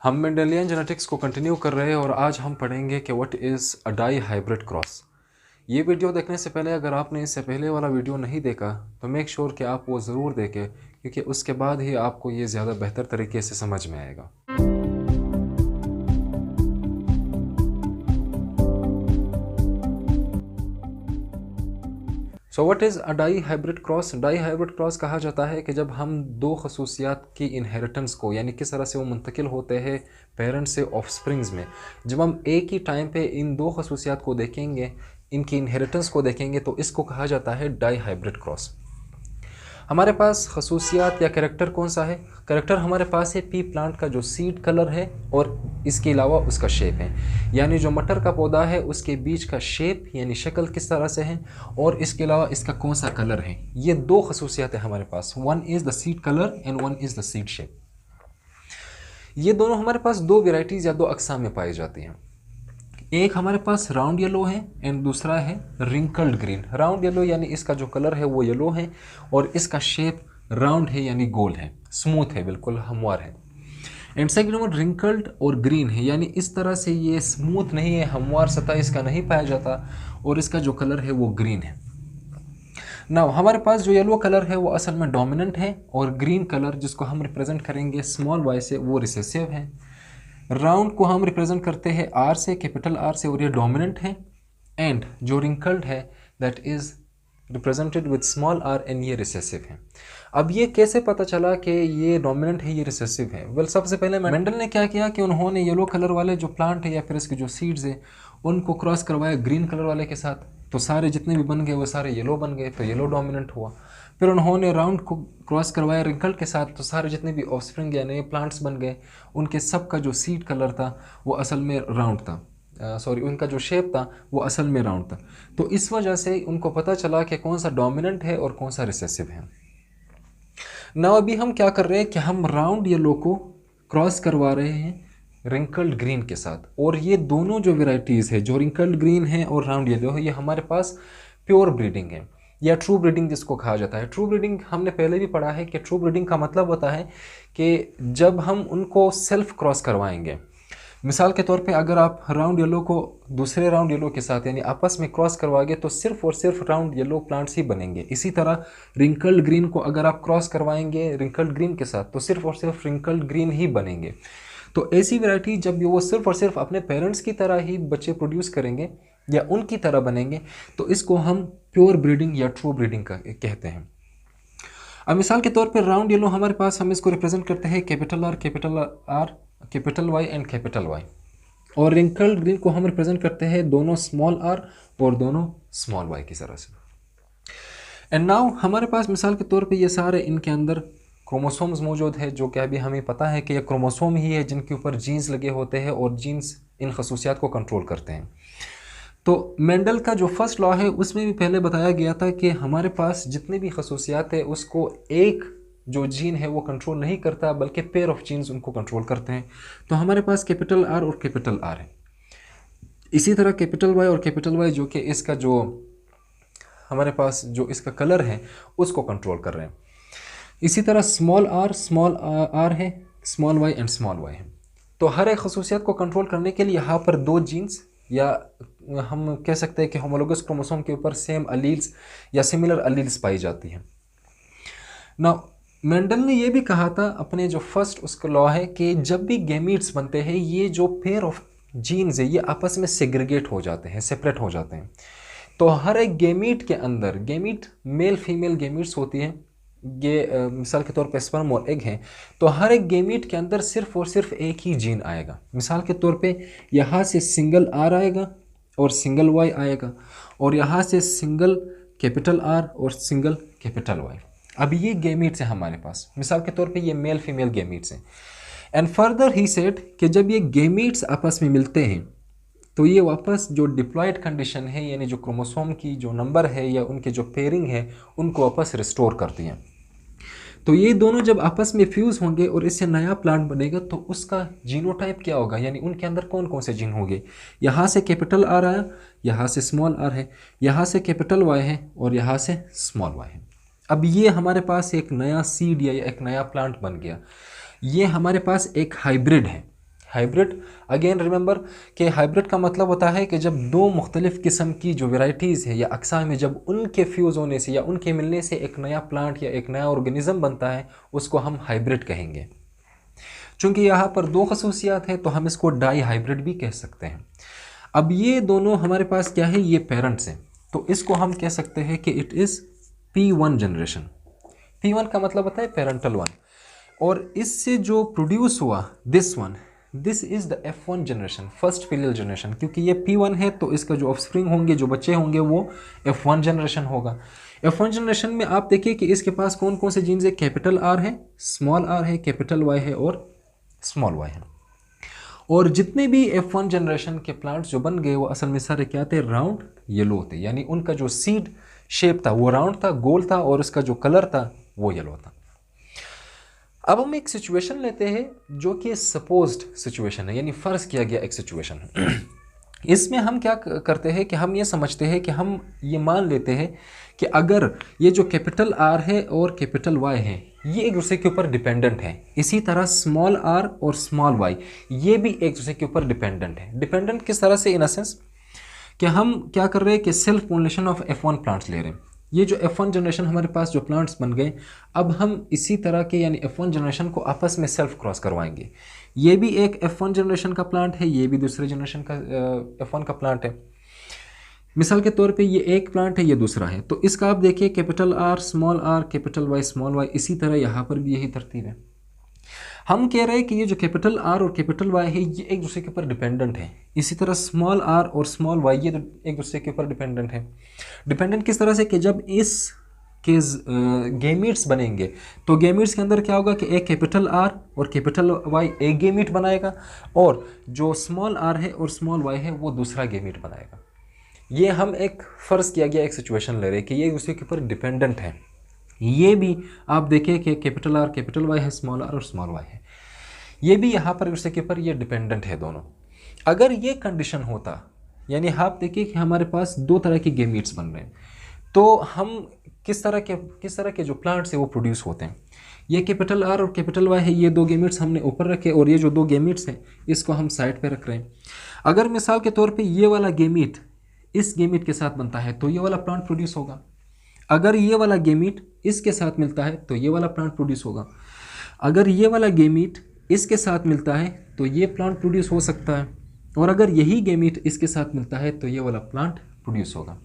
हम Mendelian genetics को continue कर रहे हैं और आज हम पढ़ेंगे कि what is a dihybrid cross. ये वीडियो देखने से पहले अगर आपने इससे पहले वाला वीडियो नहीं देखा तो मेक श्योर कि आप वो ज़रूर देखें, क्योंकि उसके बाद ही आपको ये ज़्यादा बेहतर तरीके से समझ में आएगा। So what is a dihybrid cross. Dihybrid cross कहा जाता है कि जब हम दो खसूसियात की इनहेरिटेंस को, यानी किस तरह से वो मुंतकिल होते हैं पेरेंट्स से ऑफस्प्रिंग्स में, जब हम एक ही टाइम पे इन दो खसूसियात को देखेंगे, इनकी इनहेरिटेंस को देखेंगे, तो इसको कहा जाता है डाई हाइब्रिड क्रॉस। हमारे पास खसूसियात या कैरेक्टर कौन सा है? कैरेक्टर हमारे पास है पी प्लांट का जो सीड कलर है और इसके अलावा उसका शेप है, यानी जो मटर का पौधा है उसके बीच का शेप यानी शक्ल किस तरह से है और इसके अलावा इसका कौन सा कलर है। ये दो खसूसियात है हमारे पास, one is the seed colour and one is the seed shape. ये दोनों हमारे पास दो वेराइटीज़ या दो अक़साम में पाई जाती हैं। एक हमारे पास राउंड येलो है एंड दूसरा है रिंकल्ड ग्रीन। राउंड येलो यानी इसका जो कलर है वो येलो है और इसका शेप राउंड है यानी गोल है, स्मूथ है, बिल्कुल हमवार है। एंड सेकंड नंबर रिंकल्ड और ग्रीन है, यानी इस तरह से ये स्मूथ नहीं है, हमवार सतह इसका नहीं पाया जाता और इसका जो कलर है वो ग्रीन है। नाउ हमारे पास जो येलो कलर है वो असल में डोमिनेंट है और ग्रीन कलर जिसको हम रिप्रेजेंट करेंगे स्मॉल वाई से वो रिसेसिव है। राउंड को हम रिप्रेजेंट करते हैं आर से, कैपिटल आर से, और ये डोमिनेंट है। एंड जो रिंकल्ड है that is represented with small R and ये रिसेसिव है। अब ये कैसे पता चला कि ये डोमिनेंट है, ये रिसेसिव है? वेल, सबसे पहले मेंडल ने क्या किया कि उन्होंने येलो कलर वाले जो प्लांट है या फिर इसके जो सीड्स है उनको क्रॉस करवाया ग्रीन कलर वाले के साथ, तो सारे जितने भी बन गए वो सारे येलो बन गए, तो येलो डोमिनेंट हुआ। फिर उन्होंने राउंड को क्रॉस करवाया रिंकल के साथ, तो सारे जितने भी ऑफस्प्रिंग या नए प्लांट्स बन गए उनके सब का जो सीड कलर था वो असल में राउंड था, उनका जो शेप था वो असल में राउंड था। तो इस वजह से उनको पता चला कि कौन सा डोमिनेंट है और कौन सा रिसेसिव है। ना अभी हम क्या कर रहे हैं कि हम राउंड येलो को क्रॉस करवा रहे हैं रिंकल्ड ग्रीन के साथ, और ये दोनों जो वेराइटीज़ है, जो रिंकल्ड ग्रीन है और राउंड येलो है, ये हमारे पास प्योर ब्रीडिंग है या ट्रू ब्रीडिंग जिसको कहा जाता है। ट्रू ब्रीडिंग हमने पहले भी पढ़ा है कि ट्रू ब्रीडिंग का मतलब होता है कि जब हम उनको सेल्फ क्रॉस करवाएंगे। मिसाल के तौर पे अगर आप राउंड येलो को दूसरे राउंड येलो के साथ यानी आपस में क्रॉस करवाओगे तो सिर्फ और सिर्फ राउंड येलो प्लांट्स ही बनेंगे। इसी तरह रिंकल्ड ग्रीन को अगर आप क्रॉस करवाएंगे रिंकल्ड ग्रीन के साथ तो सिर्फ और सिर्फ रिंकल्ड ग्रीन ही बनेंगे। तो ऐसी वैरायटी जब वो सिर्फ और सिर्फ अपने पेरेंट्स की तरह ही बच्चे प्रोड्यूस करेंगे या उनकी तरह बनेंगे तो इसको हम प्योर ब्रीडिंग या ट्रू ब्रीडिंग का कहते हैं। अब मिसाल के तौर पर राउंड येलो हमारे पास, हम इसको रिप्रेजेंट करते हैं capital R, capital Y and capital Y, और रिंकल्ड ग्रीन को हम रिप्रेजेंट करते हैं दोनों स्मॉल आर और दोनों स्मॉल वाई की तरह से। एंड नाउ हमारे पास मिसाल के तौर पे ये सारे इनके अंदर क्रोमोसोम्स मौजूद है, जो कि अभी हमें पता है कि ये क्रोमोसोम ही है जिनके ऊपर जीन्स लगे होते हैं और जीन्स इन खसूसियात को कंट्रोल करते हैं। तो मेंडल का जो फर्स्ट लॉ है उसमें भी पहले बताया गया था कि हमारे पास जितने भी खसूसियात है उसको एक जो जीन है वो कंट्रोल नहीं करता बल्कि पेयर ऑफ जीन्स उनको कंट्रोल करते हैं। तो हमारे पास कैपिटल आर और कैपिटल आर है। इसी तरह कैपिटल वाई और कैपिटल वाई जो कि इसका जो हमारे पास जो इसका कलर है उसको कंट्रोल कर रहे हैं। इसी तरह स्मॉल आर है, small Y and small Y है। तो हर एक खसूसियत को कंट्रोल करने के लिए यहाँ पर दो जीन्स या हम कह सकते हैं कि होमोलोगस क्रोमोसोम के ऊपर सेम अलील्स या सिमिलर अलील्स पाई जाती हैं। ना मेंडल ने यह भी कहा था अपने जो फर्स्ट उसका लॉ है कि जब भी गैमीट्स बनते हैं ये जो पेयर ऑफ जीन्स है ये आपस में सेग्रीगेट हो जाते हैं, सेपरेट हो जाते हैं। तो हर एक गैमीट के अंदर, गैमीट मेल फीमेल गैमीट्स होती हैं, ये मिसाल के तौर पे स्पर्म और एग हैं, तो हर एक गैमीट के अंदर सिर्फ और सिर्फ एक ही जीन आएगा। मिसाल के तौर पे यहाँ से सिंगल आर आएगा और सिंगल वाई आएगा, और यहाँ से सिंगल कैपिटल आर और सिंगल कैपिटल वाई। अब ये गैमीट्स हैं हमारे पास, मिसाल के तौर पे ये मेल फीमेल गैमीट्स हैं। एंड फर्दर ही सेड कि जब ये गैमीट्स आपस में मिलते हैं तो ये वापस जो डिप्लॉयड कंडीशन है यानी जो क्रोमोसोम की जो नंबर है या उनके जो पेयरिंग है उनको वापस रिस्टोर करती हैं। तो ये दोनों जब आपस में फ्यूज़ होंगे और इससे नया प्लांट बनेगा तो उसका जीनोटाइप क्या होगा, यानी उनके अंदर कौन कौन से जीन होंगे। यहाँ से कैपिटल आर आया, यहाँ से स्मॉल आर है, यहाँ से कैपिटल वाई है और यहाँ से स्मॉल वाई है। अब ये हमारे पास एक नया सीड या एक नया प्लांट बन गया। ये हमारे पास एक हाइब्रिड है। हाइब्रिड, अगेन रिमेंबर कि हाइब्रिड का मतलब होता है कि जब दो मुख्तलिफ़ किस्म की जो वेराइटीज़ है या अक़साम है, जब उनके फ्यूज़ होने से या उनके मिलने से एक नया प्लांट या एक नया ऑर्गेनिज़म बनता है, उसको हम हाइब्रिड कहेंगे। चूँकि यहाँ पर दो खसूसियात हैं तो हम इसको डाई हाइब्रिड भी कह सकते हैं। अब ये दोनों हमारे पास क्या है, ये पेरेंट्स हैं, तो इसको हम कह सकते हैं कि it is P1 generation. P1 का मतलब होता है पेरेंटल वन, और इससे जो प्रोड्यूस हुआ this is the F1 generation, first filial generation. क्योंकि ये P1 है तो इसका जो ऑफस्प्रिंग होंगे, जो बच्चे होंगे, वो F1 जनरेशन होगा। F1 जनरेशन में आप देखिए कि इसके पास कौन कौन से जीन्स है, कैपिटल R है, स्मॉल r है, कैपिटल Y है और स्मॉल y है। और जितने भी F1 जनरेशन के प्लांट्स जो बन गए वो असल में सारे क्या थे, राउंड येलो थे, यानी उनका जो सीड शेप था वो राउंड था, गोल था, और उसका जो कलर था वो येलो था। अब हम एक सिचुएशन लेते हैं जो कि सपोज्ड सिचुएशन है, यानी फ़र्ज़ किया गया एक सिचुएशन है। इसमें हम क्या करते हैं कि हम ये समझते हैं कि हम ये मान लेते हैं कि अगर ये जो कैपिटल R है और कैपिटल Y है ये एक दूसरे के ऊपर डिपेंडेंट है, इसी तरह स्मॉल r और स्मॉल y ये भी एक दूसरे के ऊपर डिपेंडेंट है। डिपेंडेंट किस तरह से, इन अ सेंस कि हम क्या कर रहे हैं कि self pollination of F1 plants ले रहे हैं। ये जो F1 जनरेशन हमारे पास जो प्लांट्स बन गए, अब हम इसी तरह के यानी F1 जनरेशन को आपस में सेल्फ क्रॉस करवाएंगे। ये भी एक F1 जनरेशन का प्लांट है, ये भी दूसरे जनरेशन का F1 का प्लांट है। मिसाल के तौर पे ये एक प्लांट है, ये दूसरा है, तो इसका आप देखिए capital R small r, capital Y small y, इसी तरह यहाँ पर भी यही तरतीब है। हम कह रहे हैं कि ये जो कैपिटल R और कैपिटल Y है ये एक दूसरे के ऊपर डिपेंडेंट है, इसी तरह स्मॉल r और स्मॉल y ये एक दूसरे के ऊपर डिपेंडेंट है। डिपेंडेंट किस तरह से कि जब इस के गेमीट्स बनेंगे तो गेमीट्स के अंदर क्या होगा कि एक कैपिटल R और कैपिटल Y एक गेमीट बनाएगा, और जो स्मॉल r है और स्मॉल y है वो दूसरा गेमीट बनाएगा। ये हम एक फ़र्ज़ किया गया एक सिचुएशन ले रहे हैं कि ये दूसरे के ऊपर डिपेंडेंट है। ये भी आप देखिए कि कैपिटल R कैपिटल Y है, स्मॉल r और स्मॉल y है, ये भी यहाँ पर दूसरे के ऊपर ये डिपेंडेंट है दोनों। अगर ये कंडीशन होता, यानी आप देखिए कि हमारे पास दो तरह के गेमीट्स बन रहे हैं, तो हम किस तरह के जो प्लांट्स है वो प्रोड्यूस होते हैं। ये कैपिटल R और कैपिटल Y है, ये दो गेमीट्स हमने ऊपर रखे, और ये जो दो गेमीट्स हैं इसको हम साइड पे रख रहे हैं। अगर मिसाल के तौर पे ये वाला गेमीट इस गेमीट के साथ बनता है तो ये वाला प्लांट प्रोड्यूस होगा। अगर ये वाला गेमीट इसके साथ मिलता है तो ये वाला प्लांट प्रोड्यूस होगा। अगर ये वाला गेमीट इसके साथ मिलता है तो ये प्लांट प्रोड्यूस हो सकता है, और अगर यही गेमीट इसके साथ मिलता है तो ये वाला प्लांट प्रोड्यूस होगा।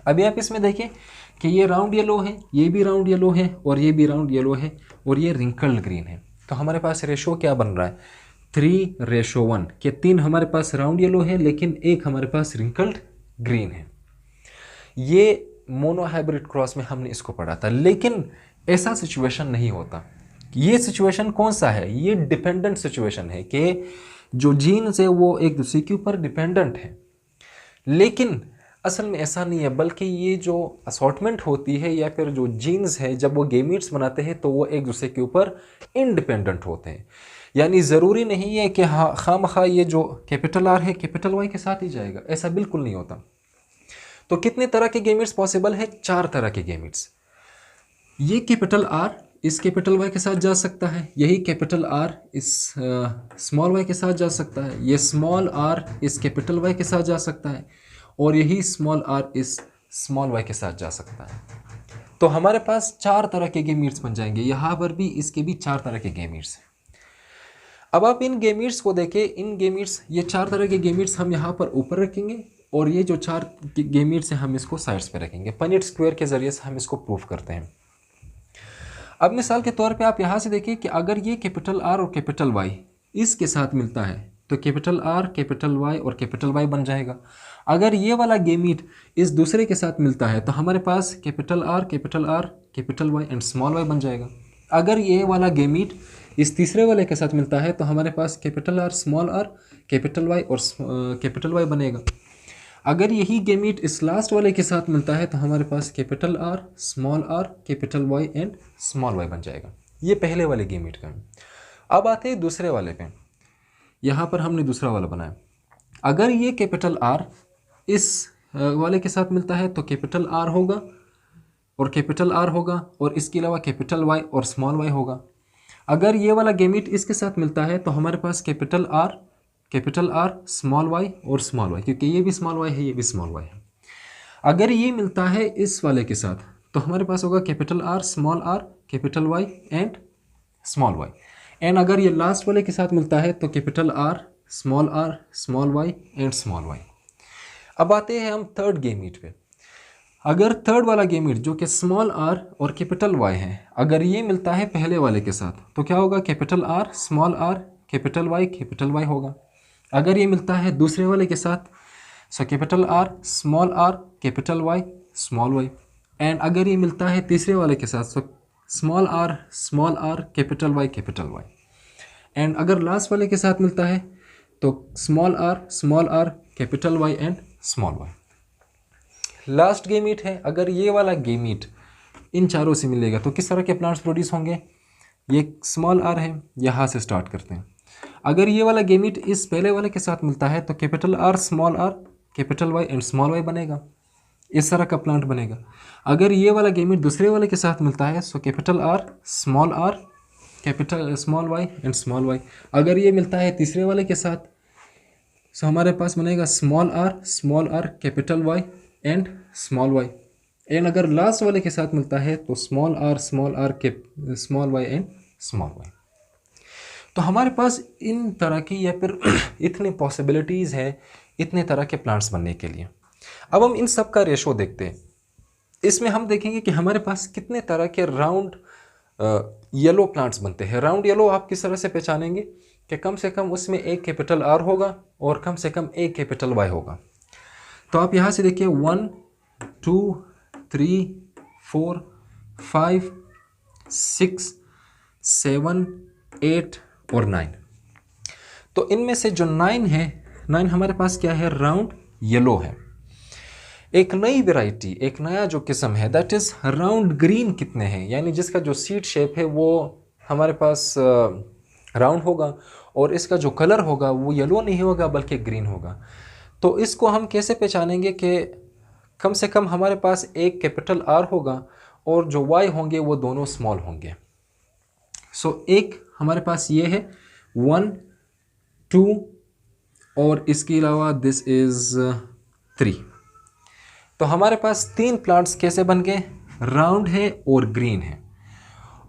अभी आप इसमें देखें कि ये राउंड येलो है, ये भी राउंड येलो है, और ये भी राउंड येलो है, और ये रिंकल्ड ग्रीन है। तो हमारे पास रेशो क्या बन रहा है, 3:1 के 3 हमारे पास राउंड येलो है लेकिन एक हमारे पास रिंकल्ड ग्रीन है। ये मोनो हाइब्रिड क्रॉस में हमने इसको पढ़ा था, लेकिन ऐसा सिचुएशन नहीं होता। ये सिचुएशन कौन सा है, ये डिपेंडेंट सिचुएशन है कि जो जीन्स है वो एक दूसरे के ऊपर डिपेंडेंट है, लेकिन असल में ऐसा नहीं है, बल्कि ये जो असॉर्टमेंट होती है या फिर जो जीन्स है जब वो गेमीट्स बनाते हैं तो वो एक दूसरे के ऊपर इंडिपेंडेंट होते हैं। यानी ज़रूरी नहीं है कि हाँ खामखा ये जो कैपिटल R है कैपिटल Y के साथ ही जाएगा, ऐसा बिल्कुल नहीं होता। तो कितने तरह के गेमीट्स पॉसिबल है, 4 तरह के गेमीट्स। ये कैपिटल R इस कैपिटल Y के साथ जा सकता है, यही कैपिटल R इस स्मॉल y के साथ जा सकता है, ये स्मॉल r इस कैपिटल Y के साथ जा सकता है, और यही स्मॉल r इस स्मॉल y के साथ जा सकता है। तो हमारे पास 4 तरह के गेमीट्स बन जाएंगे। यहाँ पर भी इसके भी 4 तरह के गेमीट्स हैं। अब आप इन गेमीट्स को देखें, इन गेमीट्स ये 4 तरह के गेमीट्स हम यहाँ पर ऊपर रखेंगे, और ये जो 4 गेमीट्स हैं हम इसको साइड्स पे रखेंगे। पनिट स्क्वायर के ज़रिए से हम इसको प्रूफ करते हैं। अब मिसाल के तौर पे आप यहाँ से देखिए कि अगर ये कैपिटल R और कैपिटल Y इसके साथ मिलता है तो कैपिटल R कैपिटल Y और कैपिटल Y बन जाएगा। अगर ये वाला गेमीट इस दूसरे के साथ मिलता है तो हमारे पास capital R capital Y and small y बन जाएगा। अगर ये वाला गेमीट इस तीसरे वाले के साथ मिलता है तो हमारे पास capital R small r capital Y और कैपिटल Y बनेगा। अगर यही गेमीट इस लास्ट वाले के साथ मिलता है तो हमारे पास capital R small r capital Y and small y बन जाएगा। ये पहले वाले गेमीट का। अब आते हैं दूसरे वाले पे। यहाँ पर हमने दूसरा वाला बनाया। अगर ये कैपिटल R इस वाले के साथ मिलता है तो कैपिटल R होगा और कैपिटल R होगा, और इसके अलावा कैपिटल Y और स्मॉल y होगा। अगर ये वाला गेमीट इसके साथ मिलता है तो हमारे पास कैपिटल आर स्मॉल वाई और स्मॉल वाई, क्योंकि ये भी स्मॉल वाई है, ये भी स्मॉल वाई है। अगर ये मिलता है इस वाले के साथ तो हमारे पास होगा capital R capital Y and small Y. And अगर ये लास्ट वाले के साथ मिलता है तो capital R small Y and small Y. अब आते हैं हम थर्ड गेमीट पे। अगर थर्ड वाला गेमीट जो कि स्मॉल आर और कैपिटल वाई है, अगर ये मिलता है पहले वाले के साथ तो क्या होगा, कैपिटल आर कैपिटल वाई होगा। अगर ये मिलता है दूसरे वाले के साथ so capital R capital Y small Y. And अगर ये मिलता है तीसरे वाले के साथ so small R capital Y and अगर लास्ट वाले के साथ मिलता है तो small R capital Y and small Y. Last gamete है, अगर ये वाला गेमीट इन चारों से मिलेगा तो किस तरह के प्लांट्स प्रोड्यूस होंगे। ये स्मॉल आर है, यहाँ से स्टार्ट करते हैं। अगर ये वाला गेमीट इस पहले वाले के साथ मिलता है तो capital R capital Y and small Y बनेगा, इस तरह का प्लांट बनेगा। अगर ये वाला गेमीट दूसरे वाले के साथ मिलता है so capital R capital small Y and small Y. अगर ये मिलता है तीसरे वाले के साथ सो हमारे पास बनेगा small R capital Y and small Y. And अगर लास्ट वाले के साथ मिलता है तो small R small Y and small Y. तो हमारे पास इन तरह की या फिर इतनी पॉसिबिलिटीज़ है इतने तरह के प्लांट्स बनने के लिए। अब हम इन सब का रेशो देखते हैं। इसमें हम देखेंगे कि हमारे पास कितने तरह के राउंड येलो प्लांट्स बनते हैं। राउंड येलो आप किस तरह से पहचानेंगे कि कम से कम उसमें एक कैपिटल आर होगा और कम से कम एक कैपिटल वाई होगा। तो आप यहाँ से देखिए 1 2 3 4 5 6 7 8 और 9। तो इनमें से जो 9 है, 9 हमारे पास क्या है, राउंड येलो है। एक नई वैरायटी, एक नया जो किस्म है दैट इज़ राउंड ग्रीन कितने हैं, यानी जिसका जो सीड शेप है वो हमारे पास राउंड होगा और इसका जो कलर होगा वो येलो नहीं होगा बल्कि ग्रीन होगा। तो इसको हम कैसे पहचानेंगे कि कम से कम हमारे पास एक कैपिटल आर होगा और जो वाई होंगे वो दोनों स्मॉल होंगे। सो एक हमारे पास ये है 1 2 और इसके अलावा दिस इज़ 3। तो हमारे पास 3 प्लांट्स कैसे बन गए, राउंड है और ग्रीन है।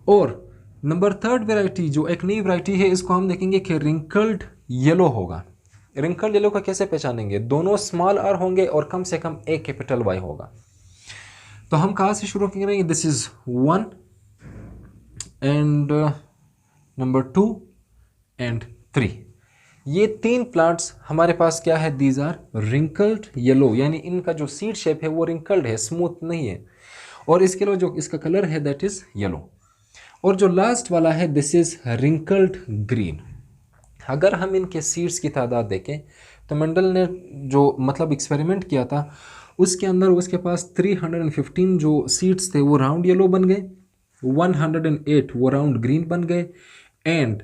और नंबर थर्ड वैरायटी जो एक नई वैरायटी है इसको हम देखेंगे कि रिंकल्ड येलो होगा। रिंकल्ड येलो का कैसे पहचानेंगे, दोनों स्मॉल आर होंगे और कम से कम एक कैपिटल वाई होगा। तो हम कहाँ से शुरू करेंगे, this is 1 and number 2 and 3। ये 3 प्लांट्स हमारे पास क्या है, दीज आर रिंकल्ड येलो, यानी इनका जो सीड शेप है वो रिंकल्ड है, स्मूथ नहीं है। और इसके अलावा जो इसका कलर है दैट इज येलो। और जो लास्ट वाला है दिस इज रिंकल्ड ग्रीन। अगर हम इनके सीड्स की तादाद देखें तो मेंडल ने जो मतलब एक्सपेरिमेंट किया था उसके अंदर उसके पास 315 जो सीड्स थे वो राउंड येलो बन गए, 108 वो राउंड ग्रीन बन गए एंड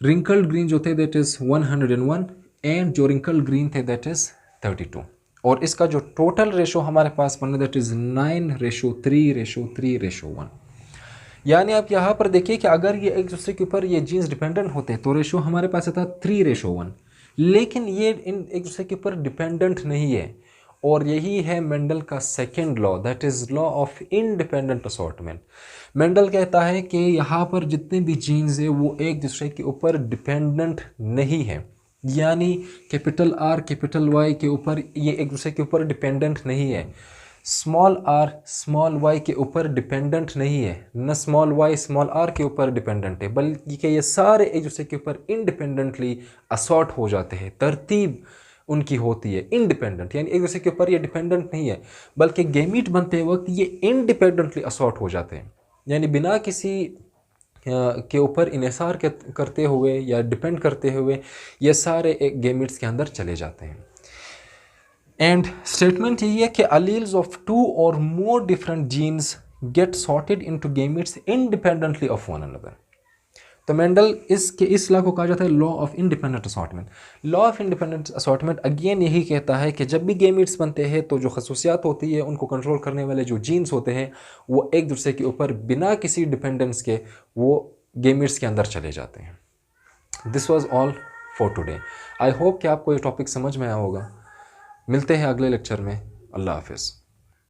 रिंकल्ड ग्रीन जो थे दैट इज 101 एंड जो रिंकल्ड ग्रीन थे दैट इज 32। और इसका जो टोटल रेशो हमारे पास बना दैट इज 9:3:3:1। यानी आप यहाँ पर देखिए कि अगर ये एक दूसरे के ऊपर ये जीन्स डिपेंडेंट होते तो रेशो हमारे पास आता 3:1, लेकिन ये इन एक दूसरे के ऊपर डिपेंडेंट नहीं है। और यही है मेंडल का second law that is law of independent assortment. Mendel कहता है कि यहाँ पर जितने भी जीन्स है वो एक दूसरे के ऊपर डिपेंडेंट नहीं है, यानी कैपिटल आर कैपिटल वाई के ऊपर ये एक दूसरे के ऊपर डिपेंडेंट नहीं है, स्मॉल आर स्मॉल वाई के ऊपर डिपेंडेंट नहीं है, न स्मॉल वाई स्मॉल आर के ऊपर डिपेंडेंट है, बल्कि ये सारे एक दूसरे के ऊपर इंडिपेंडेंटली असॉर्ट हो जाते हैं। तरतीब उनकी होती है इंडिपेंडेंट, यानी एक दूसरे के ऊपर ये डिपेंडेंट नहीं है बल्कि गैमीट बनते वक्त ये इंडिपेंडेंटली असॉर्ट हो जाते हैं, यानी बिना किसी के ऊपर इन्हिसार करते हुए या डिपेंड करते हुए ये सारे एक गैमीट्स के अंदर चले जाते हैं। एंड स्टेटमेंट यही है कि अलील्स ऑफ 2 और more different genes get sorted into gametes independently of one another. तो मेंडल इस लॉ को कहा जाता है law of independent assortment. Law of independent assortment again यही कहता है कि जब भी गैमीट्स बनते हैं तो जो खसूसियात होती है उनको कंट्रोल करने वाले जो जीन्स होते हैं वो एक दूसरे के ऊपर बिना किसी डिपेंडेंस के वो गेमिट्स के अंदर चले जाते हैं। This was all for today. I hope कि आपको ये टॉपिक समझ में आया होगा। मिलते हैं अगले लेक्चर में। अल्लाह हाफिज़।